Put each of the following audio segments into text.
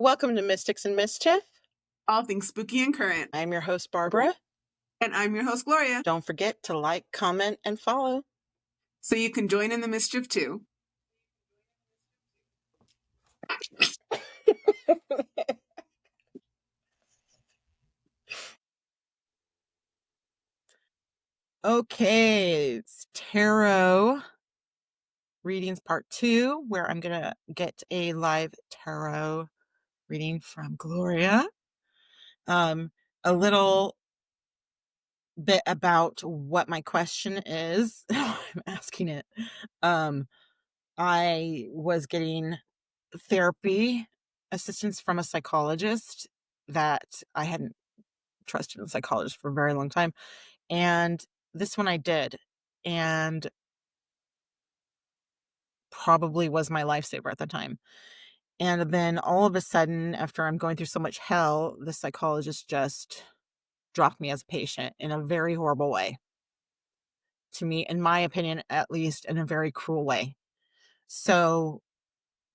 Welcome to Mystics and Mischief. All things spooky and current. I'm your host, Barbara. And I'm your host, Glorya. Don't forget to like, comment, and follow. So you can join in the mischief too. Okay, it's Tarot Readings Part 2, where I'm going to get a live tarot reading from Glorya. A little bit about what my question is. I'm asking it. I was getting therapy assistance from a psychologist that I hadn't trusted a psychologist for a very long time. And this one I did, and probably was my lifesaver at the time. And then all of a sudden, after I'm going through so much hell, the psychologist just dropped me as a patient in a very horrible way. To me, in my opinion, at least, in a very cruel way. So,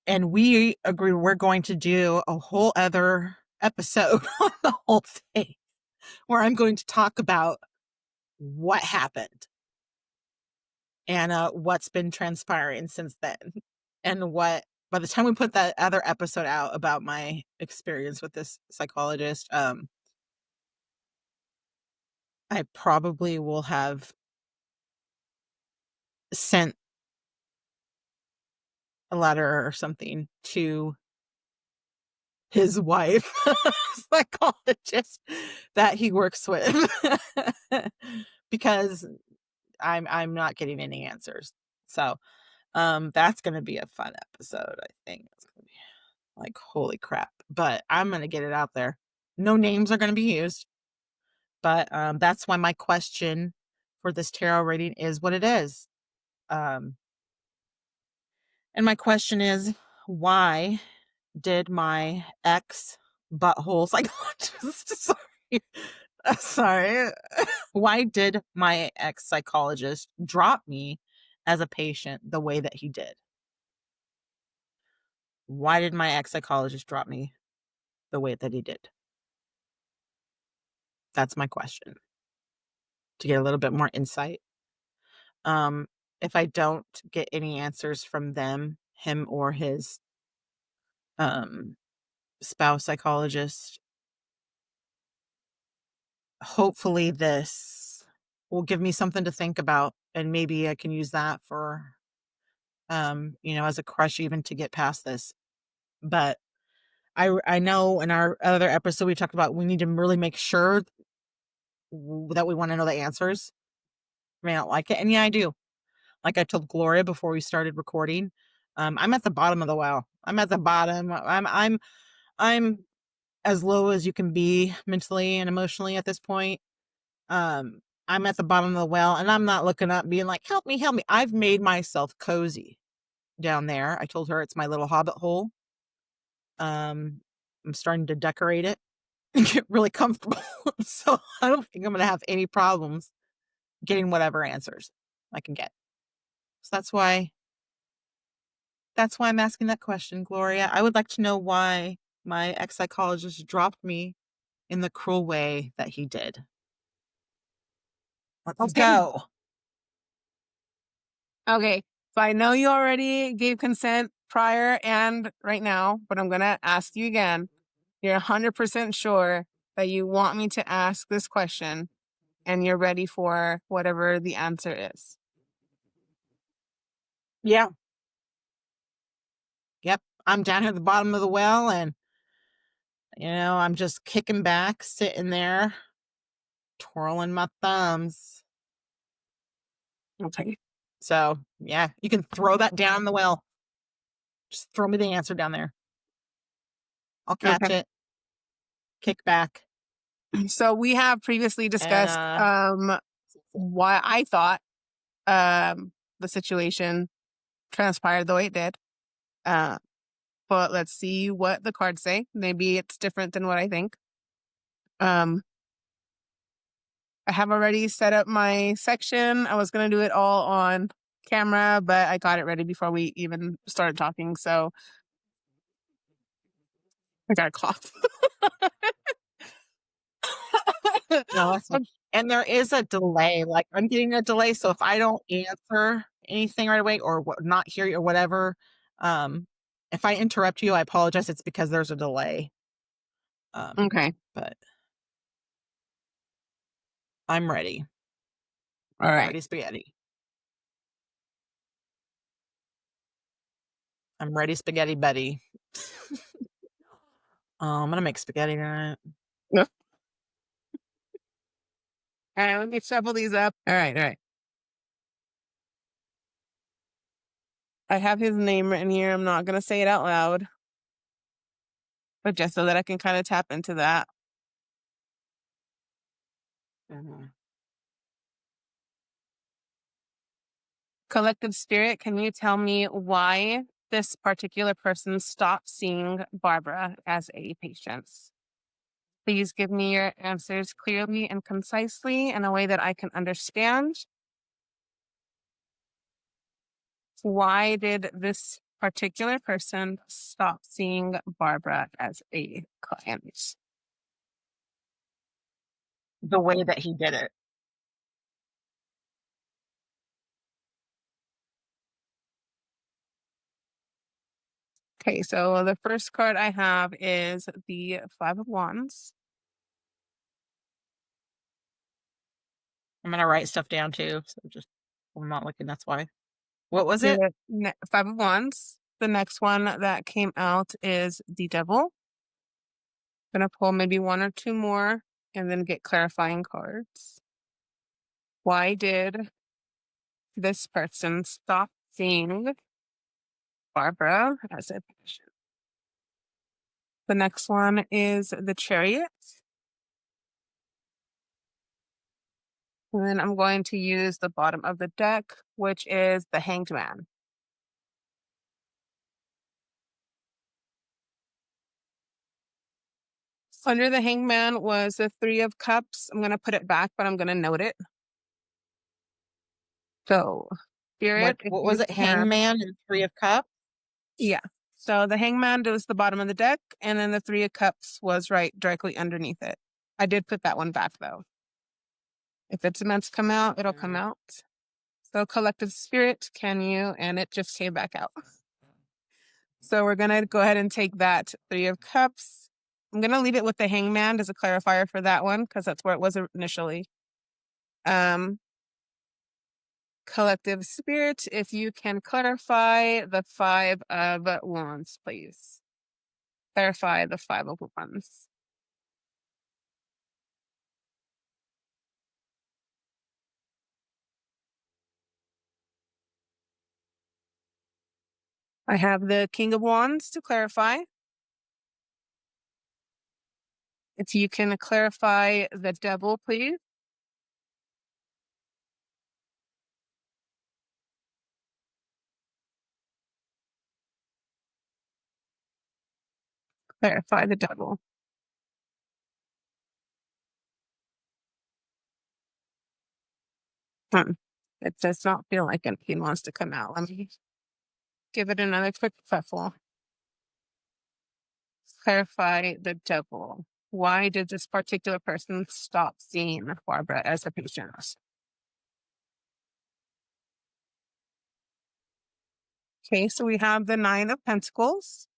and we agreed we're going to do a whole other episode on the whole thing, where I'm going to talk about what happened and what's been transpiring since then. And what, by the time we put that other episode out about my experience with this psychologist, I probably will have sent a letter or something to his wife, psychologist that he works with, because I'm not getting any answers. So that's going to be a fun episode. I think it's going to be like, holy crap, but I'm going to get it out there. No names are going to be used, but that's why my question for this tarot reading is what it is. And my question is, why did my ex butthole psychologist, sorry, why did my ex psychologist drop me as a patient the way that he did? Why did my ex psychologist drop me the way that he did? That's my question, to get a little bit more insight. If I don't get any answers from them, him or his spouse psychologist, hopefully this will give me something to think about, and maybe I can use that for as a crutch even to get past this. But I know in our other episode we talked about we need to really make sure that we want to know the answers. I may not like it, and yeah, I do. Like I told Glorya before we started recording, I'm at the bottom of the well. I'm at the bottom. I'm as low as you can be mentally and emotionally at this point. I'm at the bottom of the well, and I'm not looking up being like, help me, help me. I've made myself cozy down there. I told her it's my little hobbit hole. I'm starting to decorate it and get really comfortable. So I don't think I'm going to have any problems getting whatever answers I can get. So that's why I'm asking that question, Glorya. I would like to know why my ex-psychologist dropped me in the cruel way that he did. Let's go. Okay. So I know you already gave consent prior and right now, but I'm going to ask you again. You're 100% sure that you want me to ask this question and you're ready for whatever the answer is. Yeah. Yep. I'm down here at the bottom of the well, and I'm just kicking back, sitting there, twirling my thumbs. Okay. So yeah, you can throw that down the well. Just throw me the answer down there. I'll catch it. Kick back. So we have previously discussed why I thought the situation transpired the way it did. But let's see what the cards say. Maybe it's different than what I think. I have already set up my section. I was going to do it all on camera, but I got it ready before we even started talking. So I got a cough. No, that's fine. And there is a delay, like, I'm getting a delay, so if I don't answer anything right away or not hear you or whatever, um, if I interrupt you, I apologize, it's because there's a delay. Okay. But I'm ready. All right. Ready spaghetti. I'm ready spaghetti Betty. I'm gonna make spaghetti tonight. No. All right, let me shuffle these up. All right, all right. I have his name written here. I'm not going to say it out loud, but just so that I can kind of tap into that. Mhm. Collective spirit, can you tell me why this particular person stopped seeing Barbara as a patient? Please give me your answers clearly and concisely in a way that I can understand. Why did this particular person stop seeing Barbara as a client? The way that he did it. Okay, so the first card I have is the Five of Wands. I'm gonna write stuff down too, so just I'm not looking, that's why. What was it? The Five of Wands. The next one that came out is the Devil. Gonna pull maybe one or two more and then get clarifying cards. Why did this person stop seeing Barbara as a patient? The next one is the Chariot. And then I'm going to use the bottom of the deck, which is the Hanged Man. Under the Hangman was the Three of Cups. I'm going to put it back, but I'm going to note it. So, Spirit, if What was you it? can. Hangman and Three of Cups? Yeah. So the Hangman was the bottom of the deck, and then the Three of Cups was right directly underneath it. I did put that one back, though. If it's meant to come out, it'll come out. So Collective Spirit, can you? And it just came back out. So we're going to go ahead and take that Three of Cups. I'm going to leave it with the Hangman as a clarifier for that one, because that's where it was initially. Collective Spirit, if you can clarify the Five of Wands, please. Clarify the Five of Wands. I have the King of Wands to clarify. If you can clarify the Devil, please. Clarify the Devil. It does not feel like anything wants to come out. Let me give it another quick shuffle. Clarify the Devil. Why did this particular person stop seeing Barbara as a patient? Okay, so we have the Nine of Pentacles.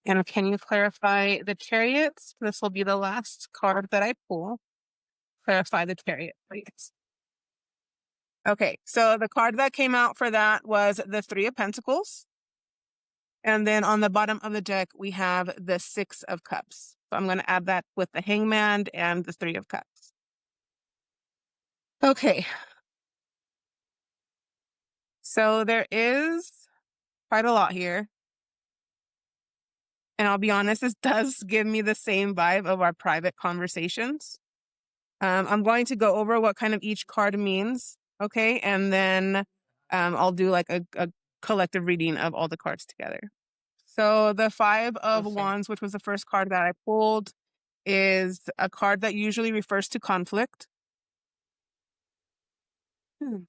And can you clarify the Chariots? This will be the last card that I pull. Clarify the Chariot, please. Okay, so the card that came out for that was the Three of Pentacles. And then on the bottom of the deck, we have the Six of Cups. So I'm going to add that with the Hangman and the Three of Cups. Okay. So there is quite a lot here. And I'll be honest, this does give me the same vibe of our private conversations. I'm going to go over what kind of each card means. Okay. And then I'll do like a collective reading of all the cards together. So the Five of Okay. Wands, which was the first card that I pulled, is a card that usually refers to conflict. And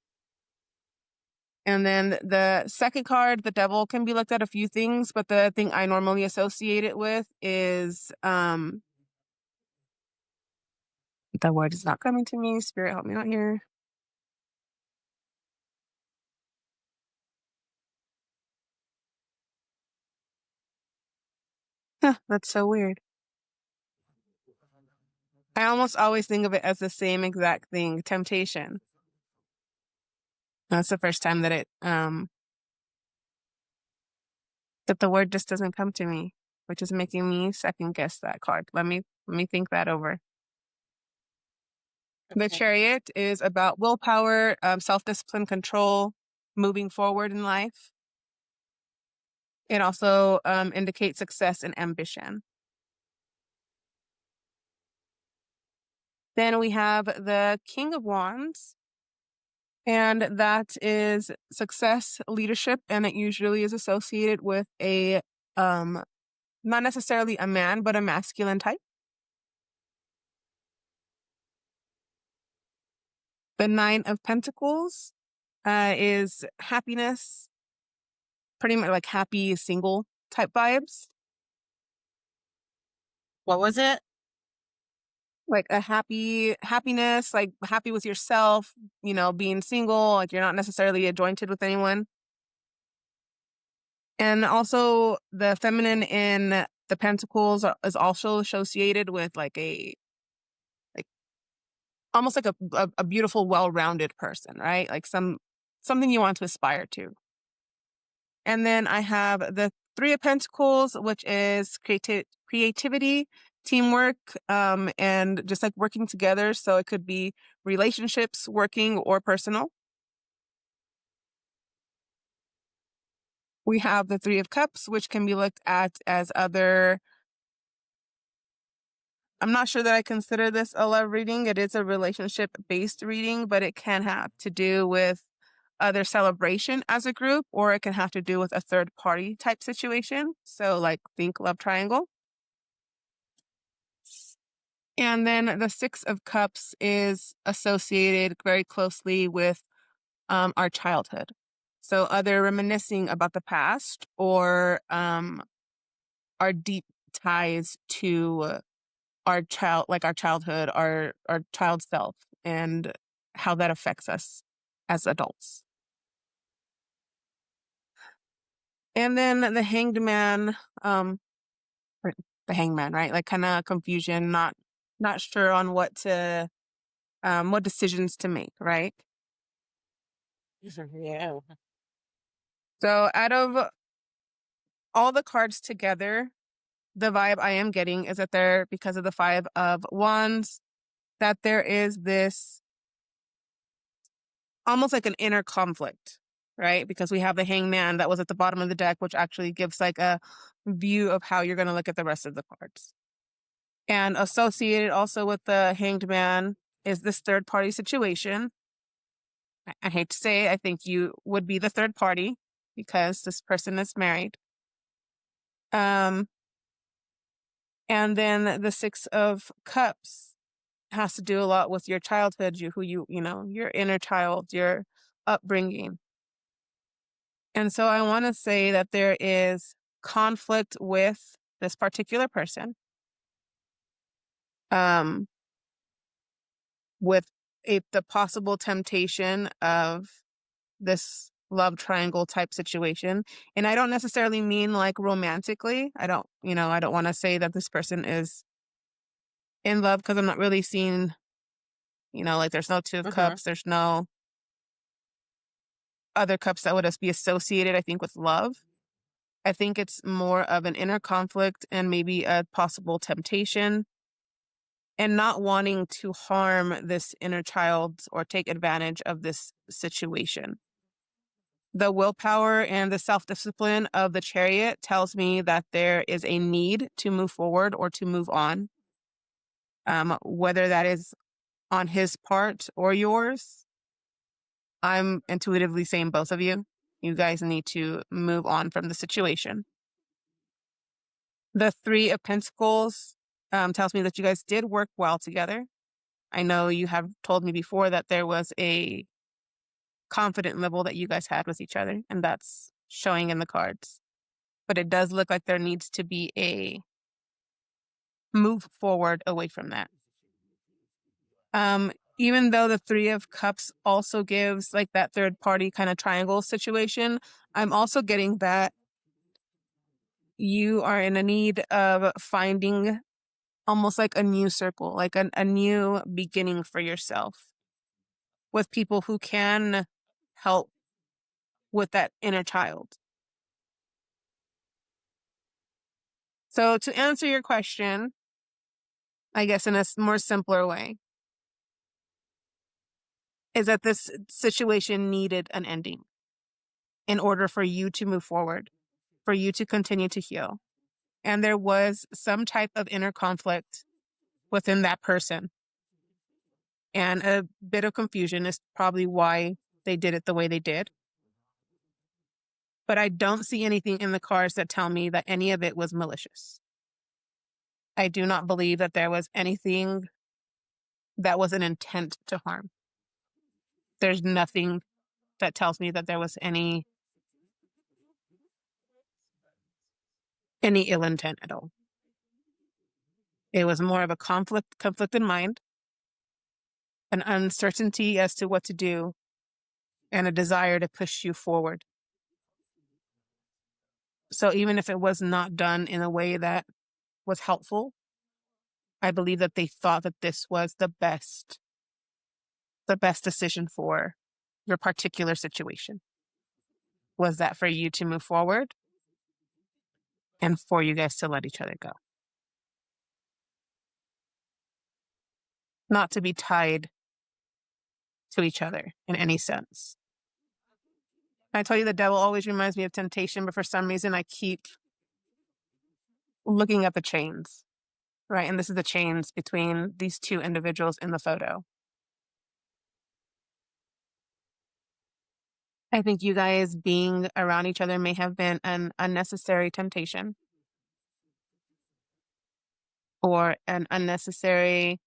And then the second card, the devil, can be looked at a few things, but the thing I normally associate it with is the word is not coming to me. Spirit, help me out here. Huh, that's so weird. I almost always think of it as the same exact thing, temptation. That's the first time that that the word just doesn't come to me, which is making me second guess that card. Let me think that over. The Okay. Chariot is about willpower, self-discipline, control, moving forward in life. It also indicates success and ambition. Then we have the King of Wands, and that is success, leadership, and it usually is associated with a not necessarily a man, but a masculine type. The Nine of Pentacles is happiness, pretty much like happy single type vibes. What was it? Like a happiness, like happy with yourself, being single, like you're not necessarily adjointed with anyone. And also the feminine in the Pentacles is also associated with like like almost like a beautiful, well-rounded person, right? Like something you want to aspire to. And then I have the Three of Pentacles, which is creativity, teamwork, and just like working together. So it could be relationships, working, or personal. We have the Three of Cups, which can be looked at as other. I'm not sure that I consider this a love reading. It is a relationship-based reading, but it can have to do with other celebration as a group, or it can have to do with a third party type situation. So like think love triangle. And then the Six of Cups is associated very closely with our childhood. So either reminiscing about the past or our deep ties to our childhood, our child self, and how that affects us as adults. And then the Hanged Man, or the Hangman, right? Like kind of confusion, not sure on what decisions to make, right? Yeah. So out of all the cards together, the vibe I am getting is that there, because of the Five of Wands, that there is this almost like an inner conflict, right? Because we have the Hangman that was at the bottom of the deck, which actually gives like a view of how you're going to look at the rest of the cards. And associated also with the Hanged Man is this third party situation. I hate to say it, I think you would be the third party because this person is married. And then the Six of Cups has to do a lot with your childhood, your inner child, your upbringing. And so I want to say that there is conflict with this particular person, with the possible temptation of this love triangle type situation. And I don't necessarily mean like romantically. I don't want to say that this person is in love, because I'm not really seeing, like there's no Two of Cups, there's no other cups that would just be associated, I think, with love. I think it's more of an inner conflict and maybe a possible temptation, and not wanting to harm this inner child or take advantage of this situation. The willpower and the self-discipline of the Chariot tells me that there is a need to move forward or to move on. Whether that is on his part or yours, I'm intuitively saying both of you. You guys need to move on from the situation. The Three of Pentacles tells me that you guys did work well together. I know you have told me before that there was a confident level that you guys had with each other, and that's showing in the cards. But it does look like there needs to be a move forward away from that. Even though the Three of Cups also gives like that third party kind of triangle situation, I'm also getting that you are in a need of finding almost like a new circle, like a new beginning for yourself with people who can help with that inner child. So to answer your question, I guess in a more simpler way, is that this situation needed an ending in order for you to move forward, for you to continue to heal. And there was some type of inner conflict within that person. And a bit of confusion is probably why they did it the way they did. But I don't see anything in the cards that tell me that any of it was malicious. I do not believe that there was anything that was an intent to harm. There's nothing that tells me that there was any ill intent at all. It was more of a conflicted mind, an uncertainty as to what to do, and a desire to push you forward. So even if it was not done in a way that was helpful, I believe that they thought that this was the best decision for your particular situation. Was that for you to move forward and for you guys to let each other go? Not to be tied to each other in any sense. I tell you, the devil always reminds me of temptation, but for some reason I keep looking at the chains, right? And this is the chains between these two individuals in the photo. I think you guys being around each other may have been an unnecessary temptation or an unnecessary.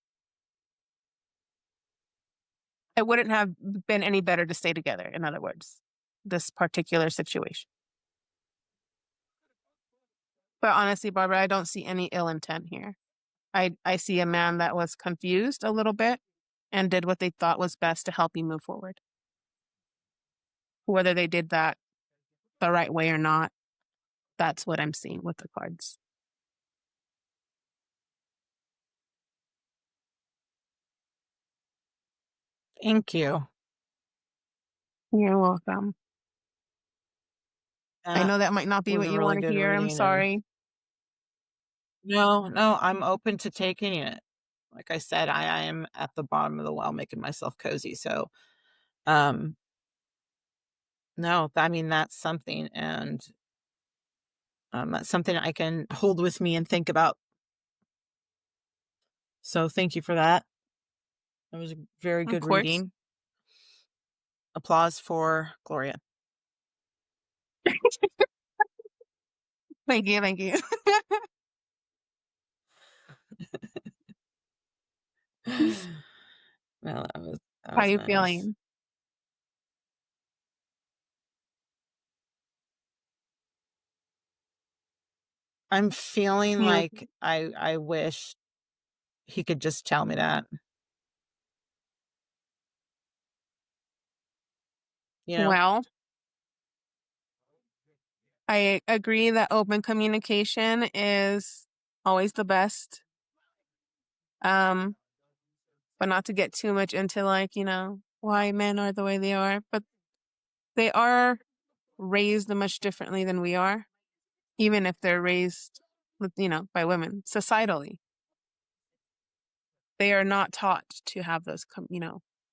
It wouldn't have been any better to stay together, in other words, this particular situation. But honestly, Barbara, I don't see any ill intent here. I see a man that was confused a little bit and did what they thought was best to help you move forward. Whether they did that the right way or not, that's what I'm seeing with the cards. Thank you. You're welcome. I know that might not be Was what a you really want to good hear. I'm reading, and sorry. no, I'm open to taking it. Like I said, I am at the bottom of the well making myself cozy. So, um, no, I mean, that's something, and that's something I can hold with me and think about. So thank you for that. It was a very Of good course. reading. Applause for Glorya. Thank you. Thank you. Well, that How was you nice. feeling? I'm feeling You like I wish he could just tell me that, you know? well, I agree that open communication is always the best. Um, but not to get too much into like, why men are the way they are, but they are raised much differently than we are, even if they're raised with, by women societally. They are not taught to have those,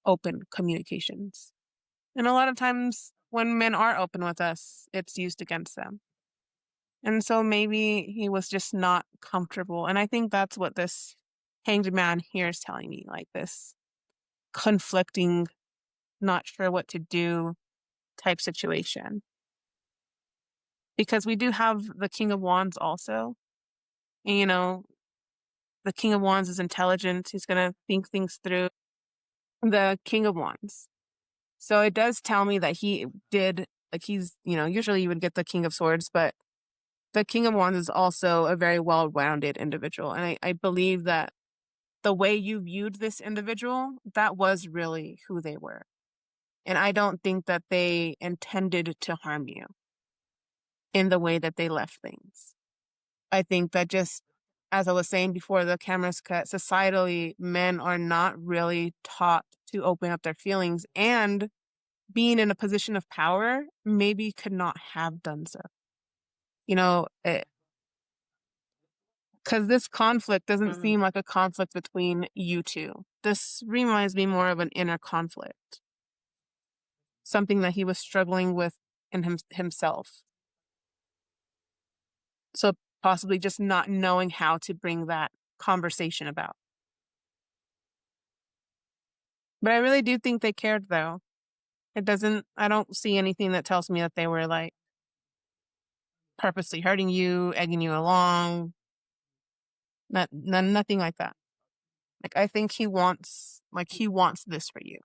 open communications. And a lot of times when men are open with us, it's used against them. And so maybe he was just not comfortable. And I think that's what this hanged man here is telling me, like this conflicting, not sure what to do type situation. Because we do have the King of Wands also. And, the King of Wands is intelligent. He's going to think things through. The King of Wands. So it does tell me that he did, like, he's, usually you would get the King of Swords, but the King of Wands is also a very well-rounded individual. And I believe that the way you viewed this individual, that was really who they were. And I don't think that they intended to harm you in the way that they left things. I think that, just as I was saying before the cameras cut, societally, men are not really taught to open up their feelings, and being in a position of power, maybe could not have done so. You know, because this conflict doesn't Mhm. seem like a conflict between you two. This reminds me more of an inner conflict, something that he was struggling with in himself. So possibly just not knowing how to bring that conversation about. But I really do think they cared, though. I don't see anything that tells me that they were like purposely hurting you, egging you along. Nothing like that. Like, I think he wants this for you.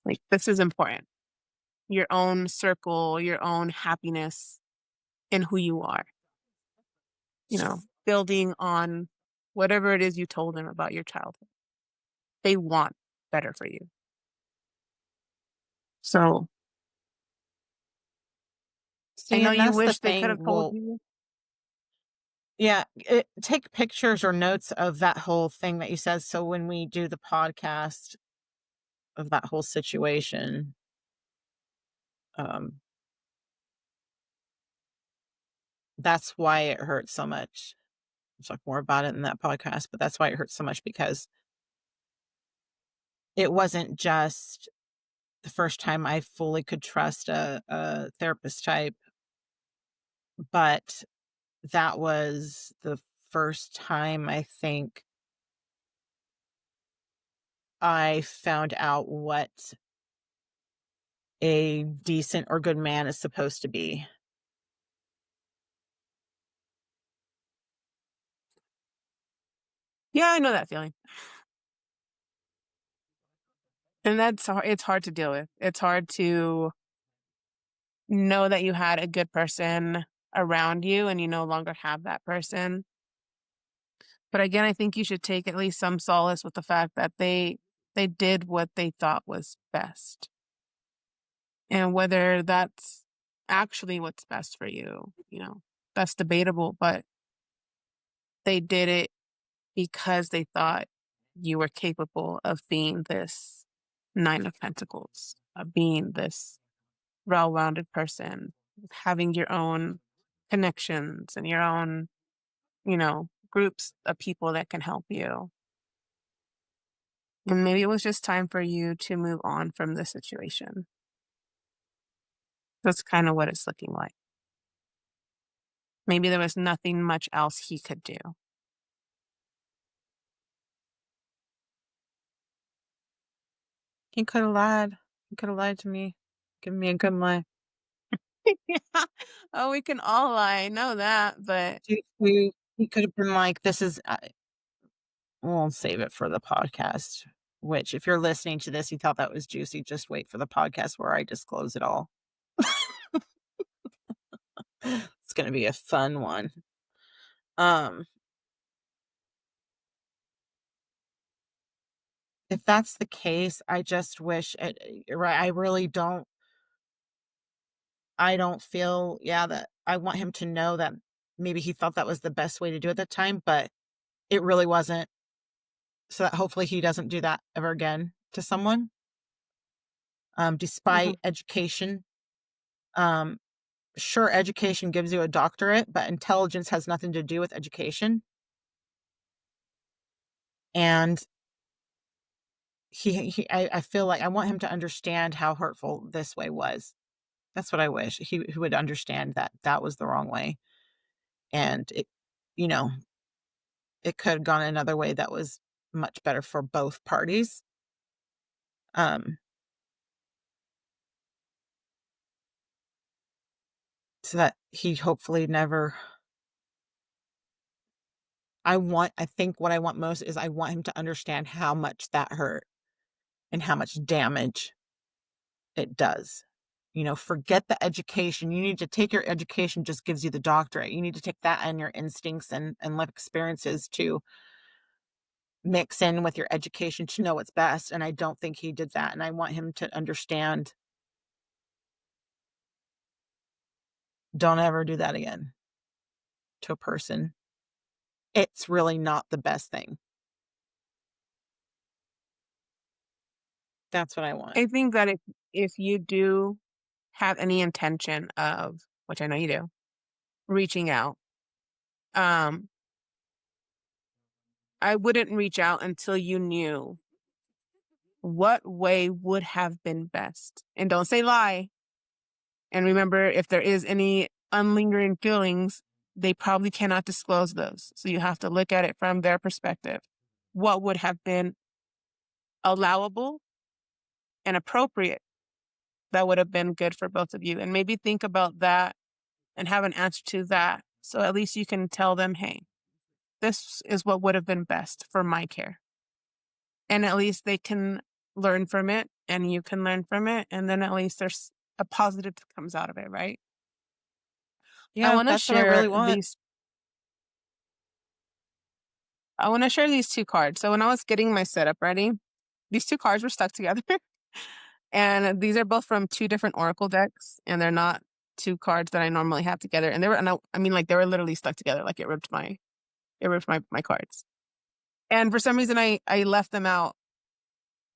Like, this is important. Your own circle, your own happiness in who you are, building on whatever it is you told them about your childhood. They want better for you. So I See, know and you that's the wish they could thing. have told Well, you. yeah, take pictures or notes of that whole thing that you said. So when we do the podcast of that whole situation, um, that's why it hurts so much. I'll talk more about it in that podcast, but that's why it hurts so much, because it wasn't just the first time I fully could trust a therapist type, but that was the first time I think I found out what a decent or good man is supposed to be. Yeah, I know that feeling. And it's hard to deal with. It's hard to know that you had a good person around you and you no longer have that person. But again, I think you should take at least some solace with the fact that they did what they thought was best. And whether that's actually what's best for you, that's debatable, but they did it because they thought you were capable of being this Nine of Pentacles, of being this well-rounded person, having your own connections and your own, groups of people that can help you. And maybe it was just time for you to move on from the situation. That's kind of what it's looking like. Maybe there was nothing much else he could do. He could have lied. He could have lied to me, given me a good lie. Yeah. Oh, we can all lie. I know that, but He could have been like, "This is." We'll save it for the podcast. Which, if you're listening to this, you thought that was juicy, just wait for the podcast where I disclose it all. It's gonna be a fun one. Um, if that's the case, I just wish right, I don't feel, yeah, that I want him to know that maybe he thought that was the best way to do it at the time, but it really wasn't, so that hopefully he doesn't do that ever again to someone, mhm. despite education. Um, sure, education gives you a doctorate, but intelligence has nothing to do with education, and I feel like I want him to understand how hurtful this way was. That's what I wish. He would understand that that was the wrong way, and you know, it could have gone another way that was much better for both parties. Um, so that he hopefully never. I think what I want most is I want him to understand how much that hurt, and how much damage it does. Forget the education. You need to take your education just gives you the doctorate. You need to take that and your instincts and life experiences to mix in with your education to know what's best. And I don't think he did that. And I want him to understand, don't ever do that again to a person. It's really not the best thing. That's what I want. I think that if you do have any intention of, which I know you do, reaching out, um, I wouldn't reach out until you knew what way would have been best. And don't say lie. And remember, if there is any unlingering feelings, they probably cannot disclose those. So you have to look at it from their perspective. What would have been allowable and appropriate that would have been good for both of you? And maybe think about that and have an answer to that. So at least you can tell them, hey, this is what would have been best for my care. And at least they can learn from it and you can learn from it. And then at least there's a positive that comes out of it, right? I Yeah, want to that's what I share really want. these. I want to share these two cards. So when I was getting my setup ready, these two cards were stuck together. And these are both from two different Oracle decks. And they're not two cards that I normally have together. And they were, I mean, like they were literally stuck together. Like it ripped my cards. And for some reason, I left them out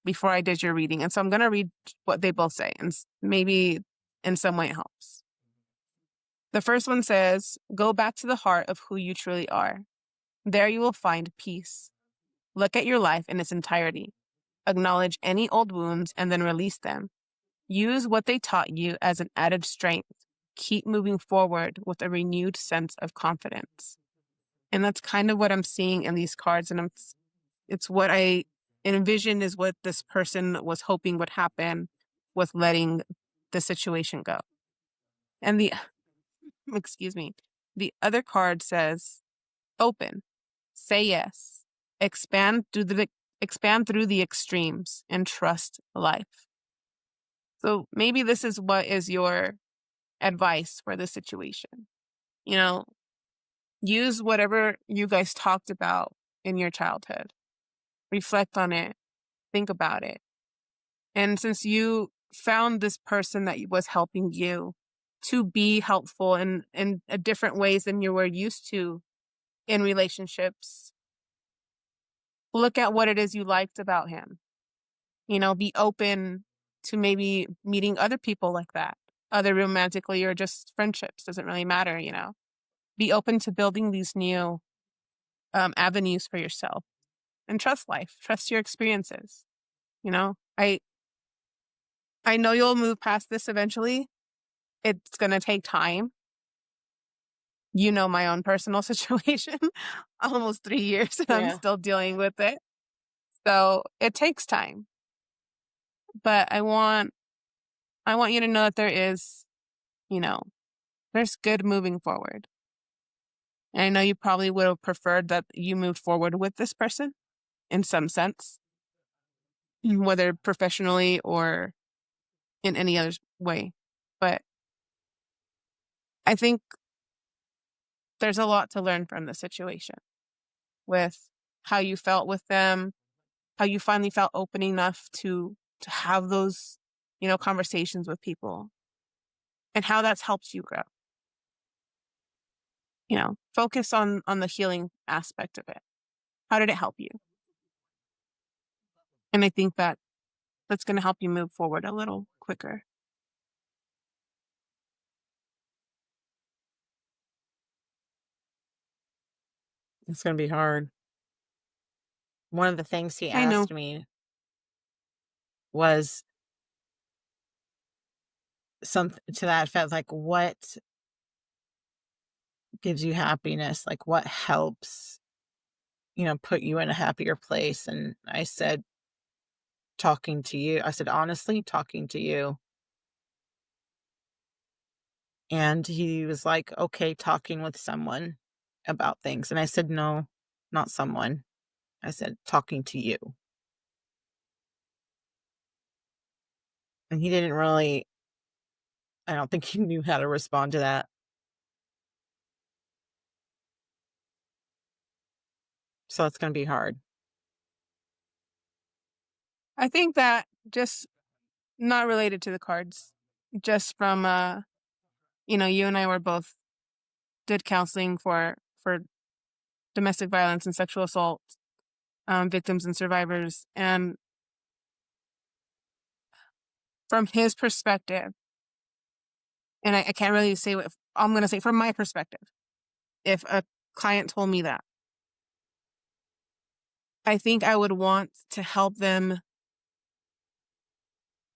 before I did your reading. And so I'm going to read what they both say. And maybe in some way it helps. The first one says, go back to the heart of who you truly are. There you will find peace. Look at your life in its entirety. Acknowledge any old wounds and then release them. Use what they taught you as an added strength. Keep moving forward with a renewed sense of confidence. And that's kind of what I'm seeing in these cards. And it's what I envision is what this person was hoping would happen with letting the situation go. And excuse me, the other card says, open, say yes, expand through the extremes and trust life. So maybe this is what is your advice for this situation. Use whatever you guys talked about in your childhood. Reflect on it. Think about it. And since you found this person that was helping you to be helpful in different ways than you were used to in relationships, look at what it is you liked about him. Be open to maybe meeting other people like that, other romantically or just friendships. Doesn't really matter, Be open to building these new avenues for yourself and trust life, trust your experiences. I know you'll move past this eventually. It's going to take time. My own personal situation, almost 3 years, and I'm Yeah. still dealing with it. So it takes time. But I want you to know that there is, there's good moving forward. And I know you probably would have preferred that you moved forward with this person in some sense, whether professionally or in any other way. But I think there's a lot to learn from the situation with how you felt with them, how you finally felt open enough to have those, conversations with people and how that's helped you grow. Focus on the healing aspect of it. How did it help you? And I think that's going to help you move forward a little quicker. It's going to be hard. One of the things he I know. asked me was something to that effect, like, what gives you happiness? Like, what helps, put you in a happier place? And I said, talking to you. I said, honestly, talking to you. And he was like, okay, talking with someone about things. And I said, no, not someone. I said, talking to you. And he didn't really, I don't think he knew how to respond to that. So it's going to be hard. I think that just not related to the cards, just from you and I were both did counseling for domestic violence and sexual assault victims and survivors, and from his perspective, and I can't really say what I'm going to say from my perspective. If a client told me that, I think I would want to help them.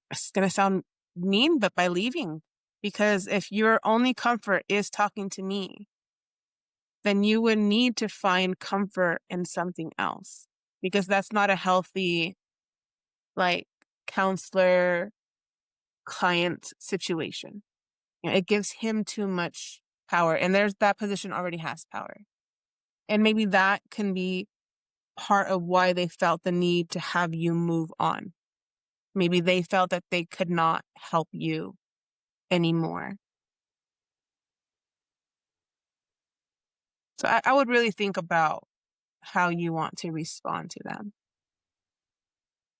It's going to sound mean, but by leaving. Because if your only comfort is talking to me, then you would need to find comfort in something else. Because that's not a healthy, like, counselor client situation. It gives him too much power. And there's that position already has power. And maybe that can be part of why they felt the need to have you move on. Maybe they felt that they could not help you anymore. So I would really think about how you want to respond to them.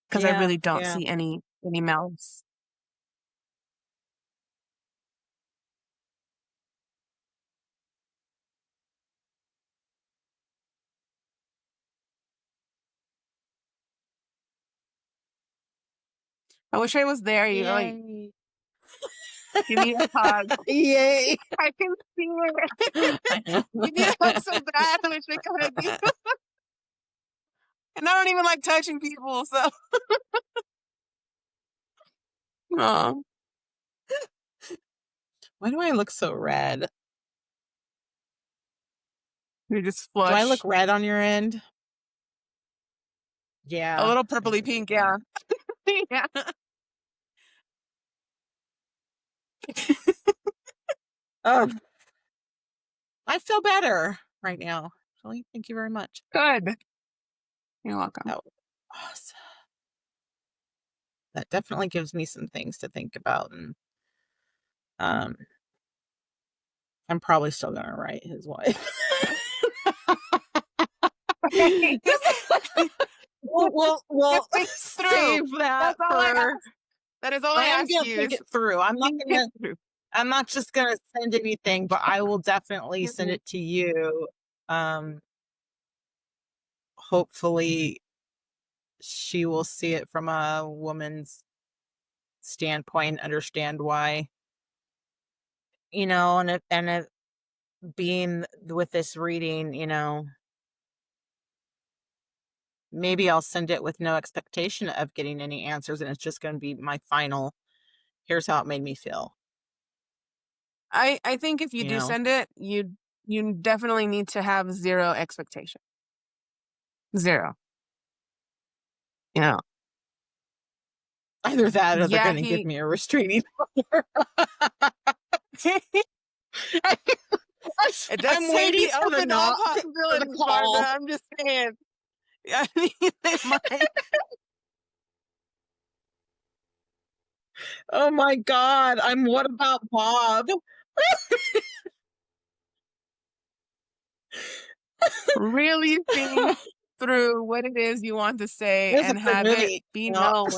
Because I really don't see any malice. I wish I was there. You like give me a hug. Yay! I can see it. You need a hug so bad. I wish I could hug you. And I don't even like touching people, so. Aw. Why do I look so red? You just Do I look flush. red on your end? A Yeah. little purpley pink, yeah. Yeah. Oh, I feel better right now. Really, thank you very much. Good. You're welcome. That was awesome. That definitely gives me some things to think about, and I'm probably still gonna write his wife. We'll Get through. save that That's all I for. ask. That is all I I am ask gonna you. think Is it through. get through. I'm not just gonna send anything, but I will definitely send Mhm. it to you. Hopefully she will see it from a woman's standpoint, understand why, and if being with this reading, maybe I'll send it with no expectation of getting any answers, and it's just going to be my final, here's how it made me feel. I think if you do send it, you definitely need to have zero expectation. Zero. Either that or they're Yeah, going to give me a restraining order. It does I'm say waiting be for the open to all knock, for the possibilities, call. Barbara. I'm just saying. I mean, they might. Oh my God. What about Bob? Really think through what it is you want to say This is and a have it movie. be known.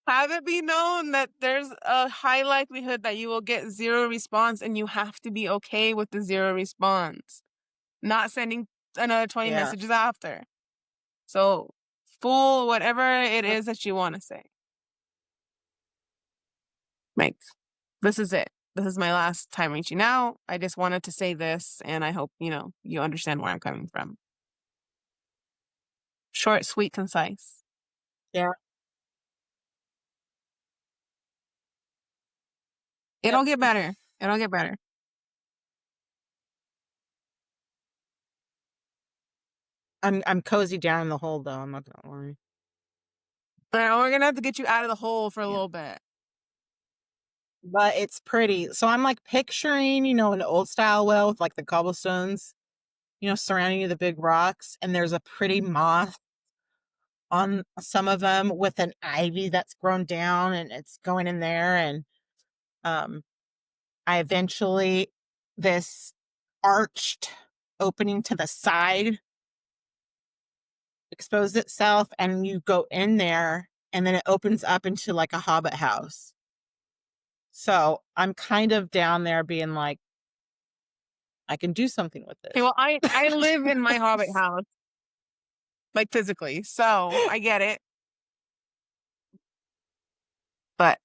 Have it be known that there's a high likelihood that you will get zero response, and you have to be okay with the zero response. Not sending another 20 messages after. So, full whatever it is that you want to say. Like, this is it. This is my last time reaching out. I just wanted to say this, and I hope, you understand where I'm coming from. Short, sweet, concise. Yeah. It'll get better. It'll get better. I'm cozy down in the hole, though. I'm not gonna worry. But we're gonna have to get you out of the hole for a little bit. But it's pretty. So I'm like picturing, an old style well with like the cobblestones, surrounding the big rocks, and there's a pretty moth on some of them with an ivy that's grown down and it's going in there. And I eventually, this arched opening to the side exposed itself, and you go in there and then it opens up into like a hobbit house. So I'm kind of down there being like, I can do something with this. Okay, well, I live in my hobbit house, like physically, so I get it. But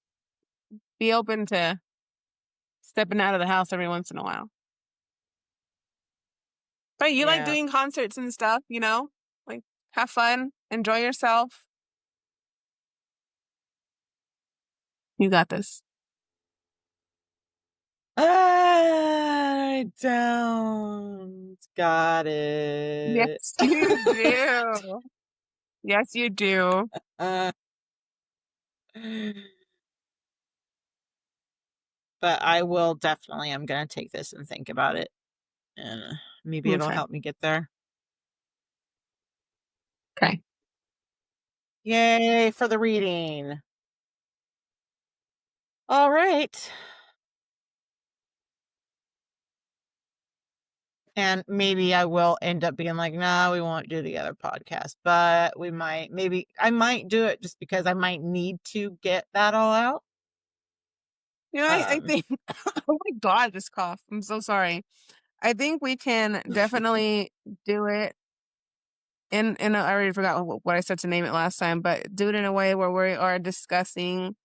be open to stepping out of the house every once in a while. But you like doing concerts and stuff, you know? Like, have fun, enjoy yourself. You got this. I don't got it. Yes, you do. Yes, you do. But I will definitely, I'm going to take this and think about it. And maybe it'll Okay. help me get there. Okay. Yay for the reading. All right. And maybe I will end up being like, no, we won't do the other podcast, but we might, maybe I might do it just because I might need to get that all out. You know, I think, oh my God, this cough. I'm so sorry. I think we can definitely do it I already forgot what I said to name it last time, but do it in a way where we are discussing,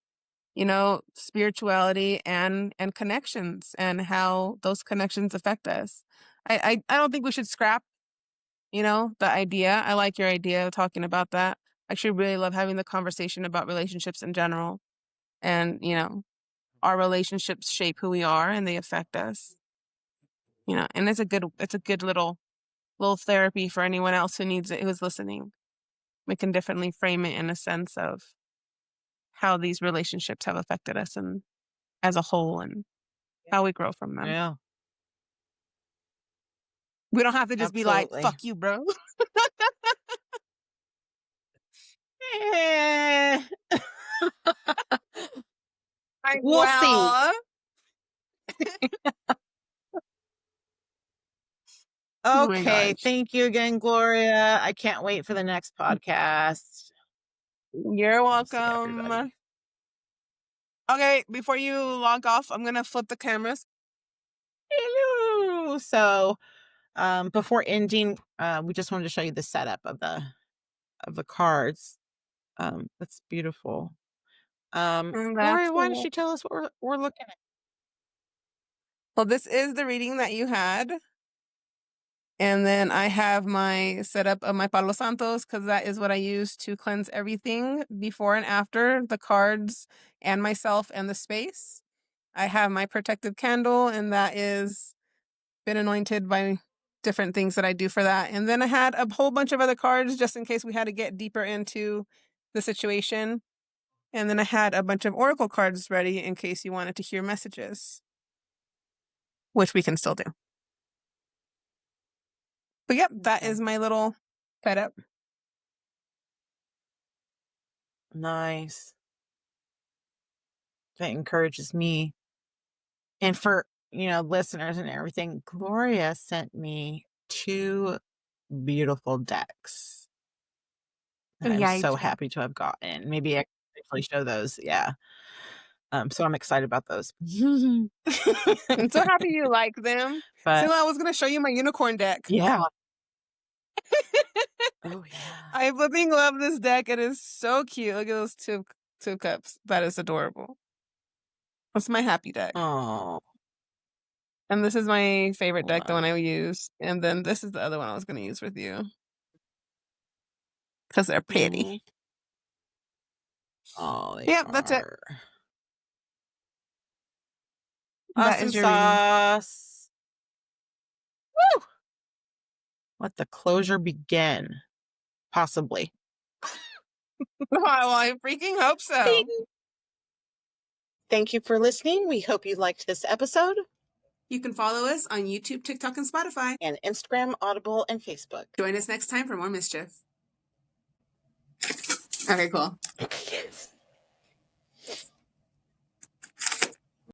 you know, spirituality and connections and how those connections affect us. I don't think we should scrap, you know, the idea. I like your idea of talking about that. I actually really love having the conversation about relationships in general. And, you know, our relationships shape who we are and they affect us. You know, and it's a good little therapy for anyone else who needs it, who's listening. We can definitely frame it in a sense of how these relationships have affected us and as a whole and how we grow from them. Yeah. We don't have to just be like, fuck you, bro. We'll see. Okay. Oh thank you again, Glorya. I can't wait for the next podcast. You're welcome. Okay, before you log off, I'm going to flip the cameras. Hello. So, before ending, we just wanted to show you the setup of the cards. That's beautiful. Glorya, why don't you tell us what we're looking at? Well, this is the reading that you had. And then I have my setup of my Palo Santos because that is what I use to cleanse everything before and after the cards and myself and the space. I have my protective candle, and that is been anointed by different things that I do for that. And then I had a whole bunch of other cards just in case we had to get deeper into the situation. And then I had a bunch of oracle cards ready in case you wanted to hear messages, which we can still do. But yep, that is my little setup. Nice. That encourages me. And for, listeners and everything, Glorya sent me 2 beautiful decks that I'm so happy to have gotten. Maybe I can actually show those. Yeah. So I'm excited about those. I'm so happy you like them. But I was going to show you my unicorn deck. Yeah. Oh yeah. I flipping love this deck. It is so cute. Look at those two cups. That is adorable. That's my happy deck. Oh. And this is my favorite deck, the one I use. And then this is the other one I was going to use with you. Because they're pretty. Mm-hmm. Oh, yep, that's it. That is your sauce. Woo! Let the closure begin. Possibly. Well, I freaking hope so. Thank you for listening. We hope you liked this episode. You can follow us on YouTube, TikTok, and Spotify. And Instagram, Audible, and Facebook. Join us next time for more mischief. Okay, cool. Yes.